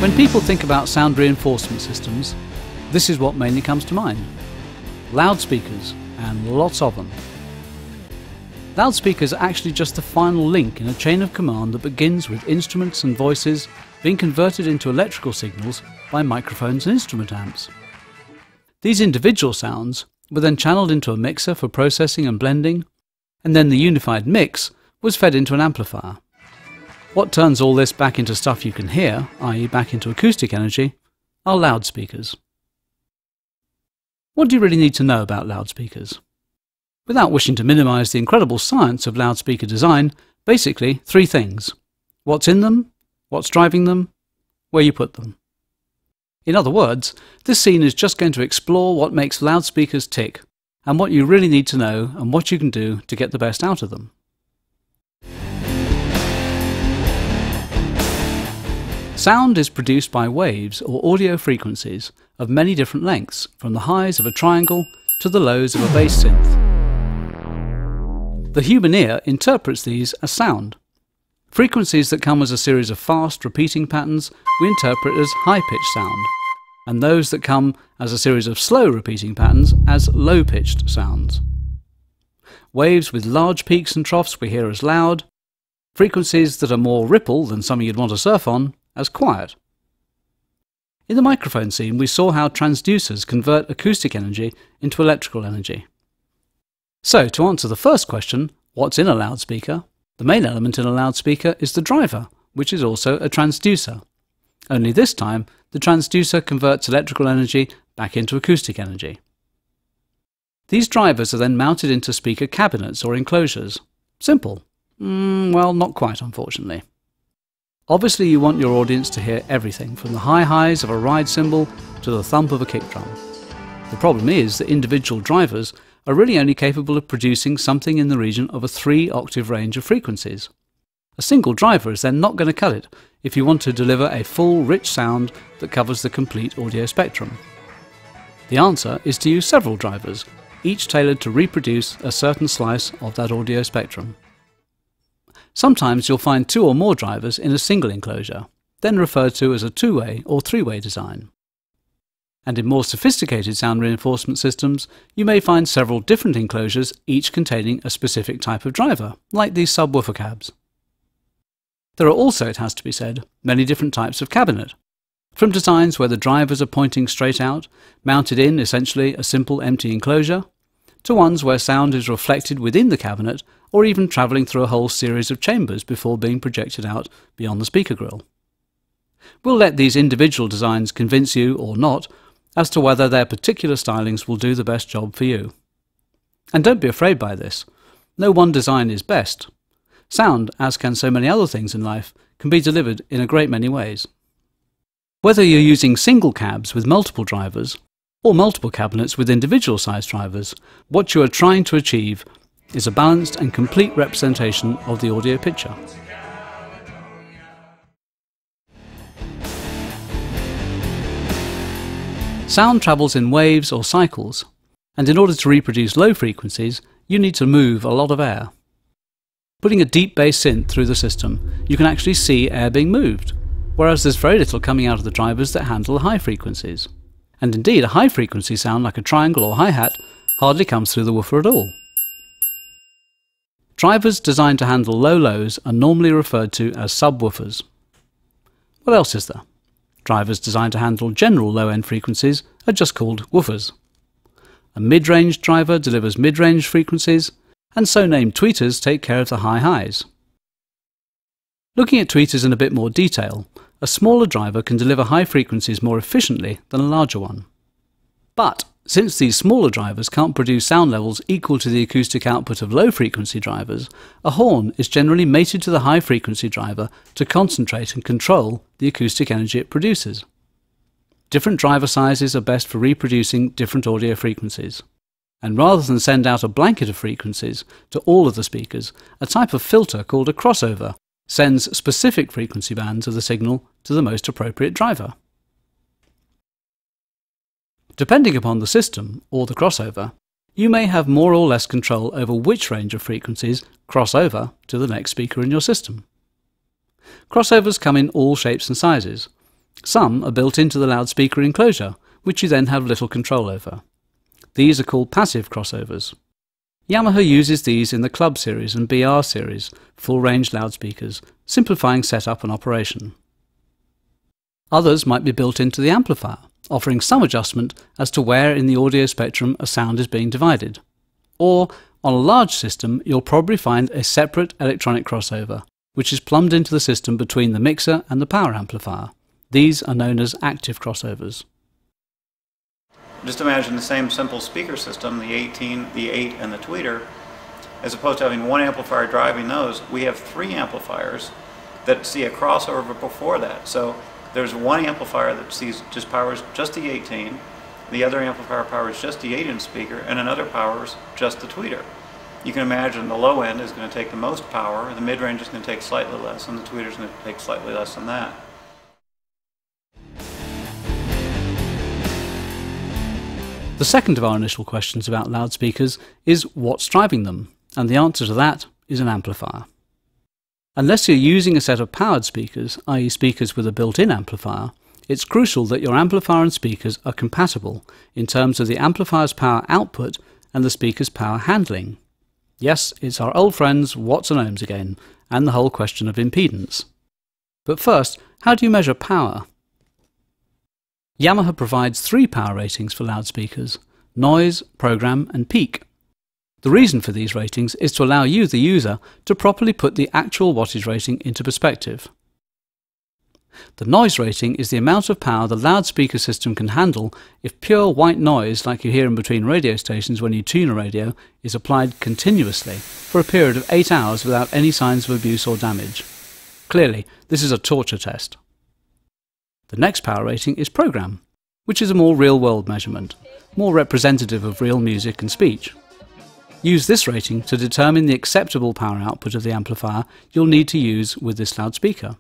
When people think about sound reinforcement systems, this is what mainly comes to mind. Loudspeakers, and lots of them. Loudspeakers are actually just the final link in a chain of command that begins with instruments and voices being converted into electrical signals by microphones and instrument amps. These individual sounds were then channeled into a mixer for processing and blending, and then the unified mix was fed into an amplifier. What turns all this back into stuff you can hear, i.e. back into acoustic energy, are loudspeakers. What do you really need to know about loudspeakers? Without wishing to minimise the incredible science of loudspeaker design, basically 3 things. What's in them, what's driving them, where you put them. In other words, this scene is just going to explore what makes loudspeakers tick, and what you really need to know and what you can do to get the best out of them. Sound is produced by waves or audio frequencies of many different lengths, from the highs of a triangle to the lows of a bass synth. The human ear interprets these as sound. Frequencies that come as a series of fast, repeating patterns we interpret as high-pitched sound, and those that come as a series of slow, repeating patterns as low-pitched sounds. Waves with large peaks and troughs we hear as loud, frequencies that are more ripple than something you'd want to surf on as quiet. In the microphone scene, we saw how transducers convert acoustic energy into electrical energy. So, to answer the first question, what's in a loudspeaker? The main element in a loudspeaker is the driver, which is also a transducer. Only this time, the transducer converts electrical energy back into acoustic energy. These drivers are then mounted into speaker cabinets or enclosures. Simple. Well, not quite, unfortunately. Obviously, you want your audience to hear everything, from the high highs of a ride cymbal to the thump of a kick drum. The problem is that individual drivers are really only capable of producing something in the region of a 3-octave range of frequencies. A single driver is then not going to cut it if you want to deliver a full, rich sound that covers the complete audio spectrum. The answer is to use several drivers, each tailored to reproduce a certain slice of that audio spectrum. Sometimes you'll find 2 or more drivers in a single enclosure, then referred to as a 2-way or 3-way design. And in more sophisticated sound reinforcement systems, you may find several different enclosures, each containing a specific type of driver, like these subwoofer cabs. There are also, it has to be said, many different types of cabinet, from designs where the drivers are pointing straight out, mounted in essentially a simple empty enclosure, to ones where sound is reflected within the cabinet or even travelling through a whole series of chambers before being projected out beyond the speaker grille. We'll let these individual designs convince you, or not, as to whether their particular stylings will do the best job for you. And don't be afraid by this. No one design is best. Sound, as can so many other things in life, can be delivered in a great many ways. Whether you're using single cabs with multiple drivers, or multiple cabinets with individual size drivers, what you are trying to achieve is a balanced and complete representation of the audio picture. Sound travels in waves or cycles, and in order to reproduce low frequencies, you need to move a lot of air. Putting a deep bass synth through the system, you can actually see air being moved, whereas there's very little coming out of the drivers that handle high frequencies. And indeed, a high-frequency sound like a triangle or hi-hat hardly comes through the woofer at all. Drivers designed to handle low lows are normally referred to as subwoofers. What else is there? Drivers designed to handle general low-end frequencies are just called woofers. A mid-range driver delivers mid-range frequencies, and so-named tweeters take care of the high highs. Looking at tweeters in a bit more detail, a smaller driver can deliver high frequencies more efficiently than a larger one. But since these smaller drivers can't produce sound levels equal to the acoustic output of low-frequency drivers, a horn is generally mated to the high-frequency driver to concentrate and control the acoustic energy it produces. Different driver sizes are best for reproducing different audio frequencies. And rather than send out a blanket of frequencies to all of the speakers, a type of filter called a crossover sends specific frequency bands of the signal to the most appropriate driver. Depending upon the system, or the crossover, you may have more or less control over which range of frequencies cross over to the next speaker in your system. Crossovers come in all shapes and sizes. Some are built into the loudspeaker enclosure, which you then have little control over. These are called passive crossovers. Yamaha uses these in the Club series and BR series full-range loudspeakers, simplifying setup and operation. Others might be built into the amplifier, offering some adjustment as to where in the audio spectrum a sound is being divided. Or, on a large system, you'll probably find a separate electronic crossover, which is plumbed into the system between the mixer and the power amplifier. These are known as active crossovers. Just imagine the same simple speaker system, the 18, the 8, and the tweeter. As opposed to having one amplifier driving those, we have 3 amplifiers that see a crossover before that. So there's one amplifier that powers just the 18, the other amplifier powers just the 8-inch speaker, and another powers just the tweeter. You can imagine the low end is going to take the most power, the mid-range is going to take slightly less, and the tweeter is going to take slightly less than that. The second of our initial questions about loudspeakers is what's driving them, and the answer to that is an amplifier. Unless you're using a set of powered speakers, i.e. speakers with a built-in amplifier, it's crucial that your amplifier and speakers are compatible in terms of the amplifier's power output and the speaker's power handling. Yes, it's our old friends watts and ohms again, and the whole question of impedance. But first, how do you measure power? Yamaha provides 3 power ratings for loudspeakers: noise, program, and peak. The reason for these ratings is to allow you, the user, to properly put the actual wattage rating into perspective. The noise rating is the amount of power the loudspeaker system can handle if pure white noise, like you hear in between radio stations when you tune a radio, is applied continuously for a period of 8 hours without any signs of abuse or damage. Clearly, this is a torture test. The next power rating is program, which is a more real-world measurement, more representative of real music and speech. Use this rating to determine the acceptable power output of the amplifier you'll need to use with this loudspeaker.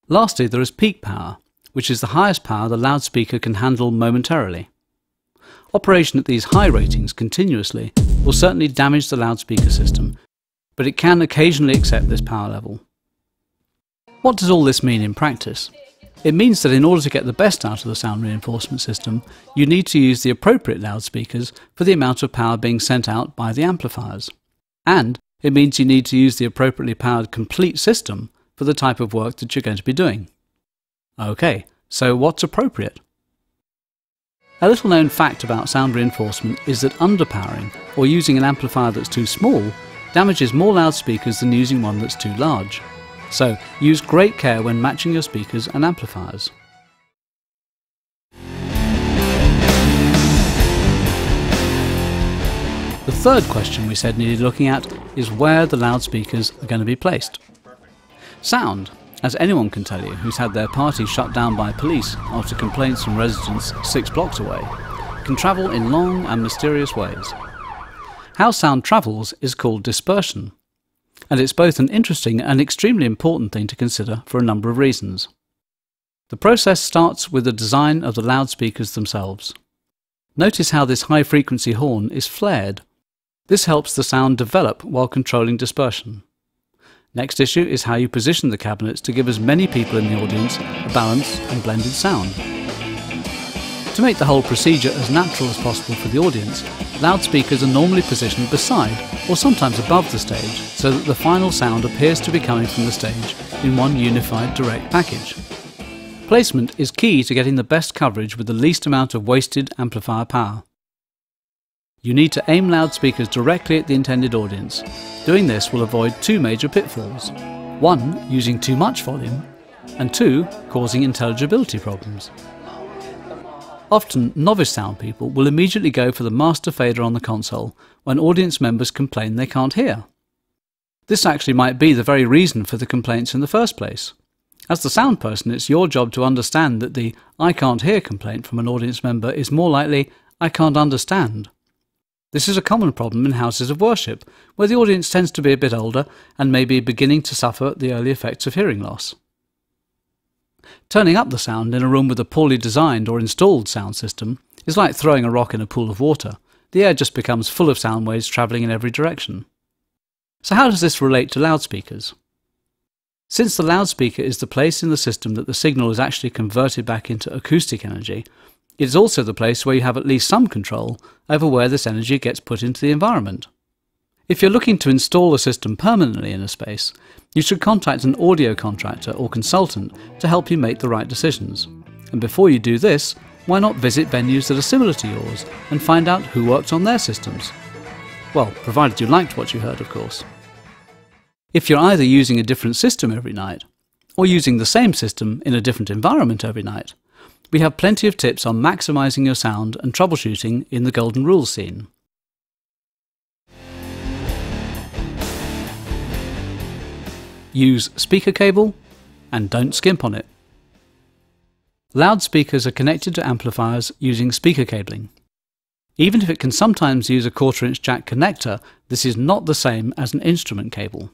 Lastly, there is peak power, which is the highest power the loudspeaker can handle momentarily. Operation at these high ratings continuously will certainly damage the loudspeaker system, but it can occasionally accept this power level. What does all this mean in practice? It means that in order to get the best out of the sound reinforcement system, you need to use the appropriate loudspeakers for the amount of power being sent out by the amplifiers. And it means you need to use the appropriately powered complete system for the type of work that you're going to be doing. Okay, so what's appropriate? A little known fact about sound reinforcement is that underpowering, or using an amplifier that's too small, damages more loudspeakers than using one that's too large. So, use great care when matching your speakers and amplifiers. The third question we said needed looking at is where the loudspeakers are going to be placed. Sound, as anyone can tell you who's had their party shut down by police after complaints from residents 6 blocks away, can travel in long and mysterious ways. How sound travels is called dispersion. And it's both an interesting and extremely important thing to consider for a number of reasons. The process starts with the design of the loudspeakers themselves. Notice how this high-frequency horn is flared. This helps the sound develop while controlling dispersion. Next issue is how you position the cabinets to give as many people in the audience a balanced and blended sound. To make the whole procedure as natural as possible for the audience, loudspeakers are normally positioned beside or sometimes above the stage so that the final sound appears to be coming from the stage in one unified direct package. Placement is key to getting the best coverage with the least amount of wasted amplifier power. You need to aim loudspeakers directly at the intended audience. Doing this will avoid 2 major pitfalls. 1, using too much volume, and 2, causing intelligibility problems. Often, novice sound people will immediately go for the master fader on the console when audience members complain they can't hear. This actually might be the very reason for the complaints in the first place. As the sound person, it's your job to understand that the "I can't hear" complaint from an audience member is more likely "I can't understand." This is a common problem in houses of worship, where the audience tends to be a bit older and may be beginning to suffer the early effects of hearing loss. Turning up the sound in a room with a poorly designed or installed sound system is like throwing a rock in a pool of water. The air just becomes full of sound waves travelling in every direction. So how does this relate to loudspeakers? Since the loudspeaker is the place in the system that the signal is actually converted back into acoustic energy, it is also the place where you have at least some control over where this energy gets put into the environment. If you're looking to install a system permanently in a space, you should contact an audio contractor or consultant to help you make the right decisions. And before you do this, why not visit venues that are similar to yours and find out who worked on their systems? Well, provided you liked what you heard, of course. If you're either using a different system every night, or using the same system in a different environment every night, we have plenty of tips on maximising your sound and troubleshooting in the Golden Rules scene. Use speaker cable and don't skimp on it. Loudspeakers are connected to amplifiers using speaker cabling. Even if it can sometimes use a 1/4-inch jack connector, this is not the same as an instrument cable.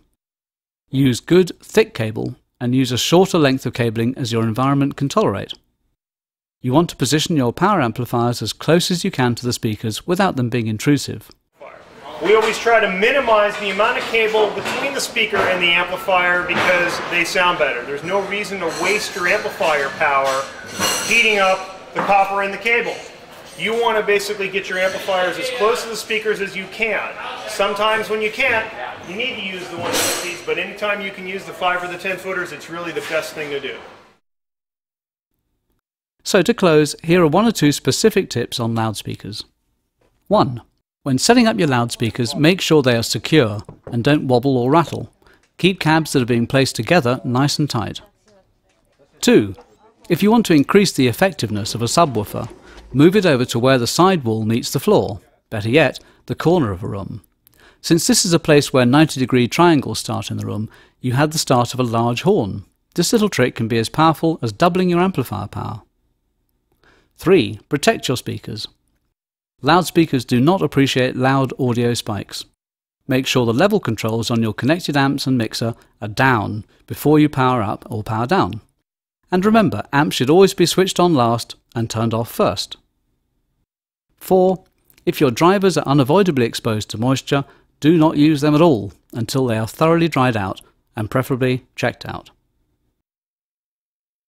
Use good, thick cable and use a shorter length of cabling as your environment can tolerate. You want to position your power amplifiers as close as you can to the speakers without them being intrusive. We always try to minimize the amount of cable between the speaker and the amplifier because they sound better. There's no reason to waste your amplifier power heating up the copper in the cable. You want to basically get your amplifiers as close to the speakers as you can. Sometimes when you can't, you need to use the 150s, but anytime you can use the 5 or the 10 footers, it's really the best thing to do. So to close, here are 1 or 2 specific tips on loudspeakers. 1. When setting up your loudspeakers, make sure they are secure and don't wobble or rattle. Keep cabs that are being placed together nice and tight. 2. If you want to increase the effectiveness of a subwoofer, move it over to where the side wall meets the floor, better yet, the corner of a room. Since this is a place where 90-degree triangles start in the room, you have the start of a large horn. This little trick can be as powerful as doubling your amplifier power. 3. Protect your speakers. Loudspeakers do not appreciate loud audio spikes. Make sure the level controls on your connected amps and mixer are down before you power up or power down. And remember, amps should always be switched on last and turned off first. 4. If your drivers are unavoidably exposed to moisture, do not use them at all until they are thoroughly dried out and preferably checked out.